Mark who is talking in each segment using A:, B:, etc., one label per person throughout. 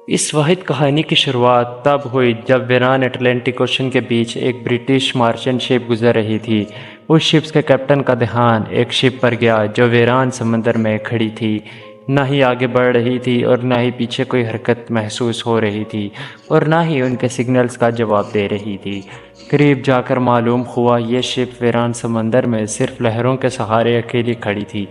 A: اس واحد کہانی کی شروعات تب ہوئی جب ویران اٹلانٹک اوشن کے بیچ ایک برٹش مارچنٹ شپ گزر رہی تھی۔ اس شپ کے کیپٹن کا دھیان ایک شپ پر گیا جو ویران سمندر میں کھڑی تھی، نہ ہی آگے بڑھ رہی تھی اور نہ ہی پیچھے کوئی حرکت محسوس ہو رہی تھی اور نہ ہی ان کے سگنلز کا جواب دے رہی تھی۔ قریب جا کر معلوم ہوا یہ شپ ویران سمندر میں صرف لہروں کے سہارے اکیلی کھڑی تھی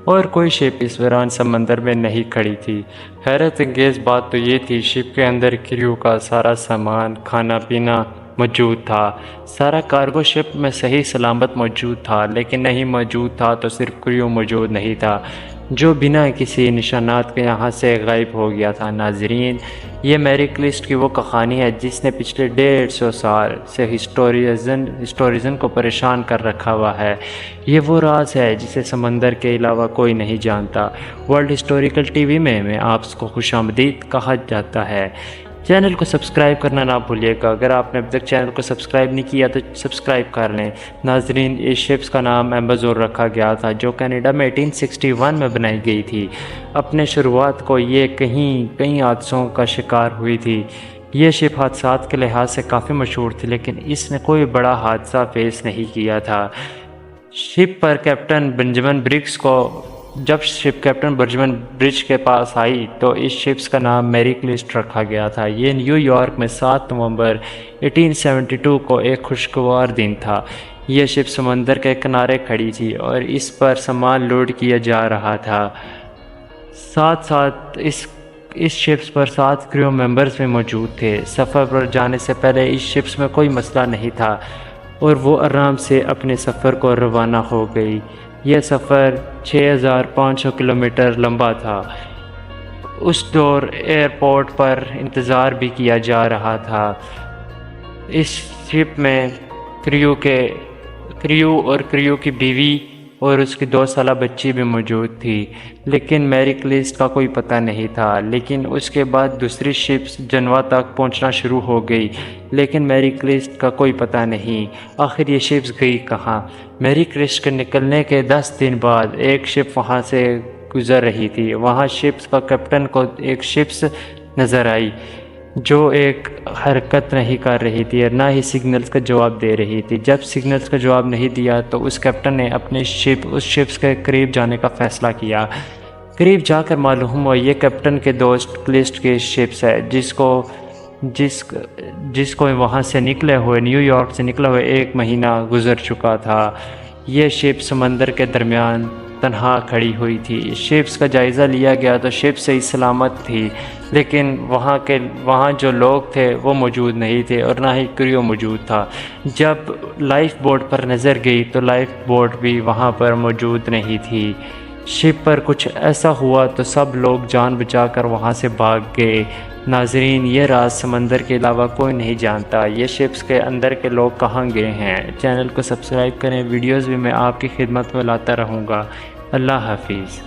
A: اور کوئی شپ اس ویران سمندر میں نہیں کھڑی تھی۔ حیرت انگیز بات تو یہ تھی شپ کے اندر کریو کا سارا سامان، کھانا پینا موجود تھا۔ سارا کارگو شپ میں صحیح سلامت موجود تھا، لیکن نہیں موجود تھا تو صرف کریو موجود نہیں تھا جو بنا کسی نشانات کے یہاں سے غائب ہو گیا تھا۔ ناظرین، یہ میری کلسٹ کی وہ کہانی ہے جس نے پچھلے 150 سال سے ہسٹوریزن کو پریشان کر رکھا ہوا ہے۔ یہ وہ راز ہے جسے سمندر کے علاوہ کوئی نہیں جانتا۔ ورلڈ ہسٹوریکل ٹی وی میں آپ کو خوش آمدید کہا جاتا ہے۔ چینل کو سبسکرائب کرنا نہ بھولیے گا۔ اگر آپ نے اب تک چینل کو سبسکرائب نہیں کیا تو سبسکرائب کر لیں۔ ناظرین، اس شپس کا نام ایمبازور رکھا گیا تھا جو کینیڈا میں 1861 میں بنائی گئی تھی۔ اپنے شروعات کو یہ کئی حادثوں کا شکار ہوئی تھی۔ یہ شپ حادثات کے لحاظ سے کافی مشہور تھی، لیکن اس نے کوئی بڑا حادثہ فیس نہیں کیا تھا۔ جب شپ کیپٹن برجمن برج کے پاس آئی تو اس شپس کا نام میری کلسٹ رکھا گیا تھا۔ یہ نیو یارک میں 7 نومبر 1872 کو ایک خوشگوار دن تھا۔ یہ شپ سمندر کے کنارے کھڑی تھی اور اس پر سامان لوڈ کیا جا رہا تھا۔ ساتھ اس شپس پر 7 کریو ممبرز بھی موجود تھے۔ سفر پر جانے سے پہلے اس شپس میں کوئی مسئلہ نہیں تھا اور وہ آرام سے اپنے سفر کو روانہ ہو گئی۔ یہ سفر 6500 کلومیٹر لمبا تھا۔ اس دور ایئرپورٹ پر انتظار بھی کیا جا رہا تھا۔ اس شپ میں کریو اور کریو کی بیوی اور اس کی 2 سالہ بچی بھی موجود تھی، لیکن میری کلسٹ کا کوئی پتہ نہیں تھا۔ لیکن اس کے بعد دوسری شپس جنوا تک پہنچنا شروع ہو گئی، لیکن میری کلسٹ کا کوئی پتہ نہیں۔ آخر یہ شپس گئی کہاں؟ میری کلسٹ کے نکلنے کے 10 دن بعد ایک شپ وہاں سے گزر رہی تھی۔ وہاں شپس کا کیپٹن کو ایک شپس نظر آئی جو ایک حرکت نہیں کر رہی تھی اور نہ ہی سگنلز کا جواب دے رہی تھی۔ جب سگنلز کا جواب نہیں دیا تو اس کیپٹن نے اس شپس کے قریب جانے کا فیصلہ کیا۔ قریب جا کر معلوم ہوا یہ کیپٹن کے دوست کلسٹ کی شپس ہے جس کو وہاں سے نکلے ہوئے نیو یارک سے نکلے ہوئے 1 مہینہ گزر چکا تھا۔ یہ شپ سمندر کے درمیان تنہا کھڑی ہوئی تھی۔ شپس کا جائزہ لیا گیا تو شپ صحیح سلامت تھی، لیکن وہاں جو لوگ تھے وہ موجود نہیں تھے اور نہ ہی کریو موجود تھا۔ جب لائف بوٹ پر نظر گئی تو لائف بوٹ بھی وہاں پر موجود نہیں تھی۔ شپ پر کچھ ایسا ہوا تو سب لوگ جان بچا کر وہاں سے بھاگ گئے۔ ناظرین، یہ راز سمندر کے علاوہ کوئی نہیں جانتا۔ یہ شپس کے اندر کے لوگ کہاں گئے ہیں؟ چینل کو سبسکرائب کریں۔ ویڈیوز بھی میں آپ کی خدمت میں لاتا رہوں گا۔ اللہ حافظ۔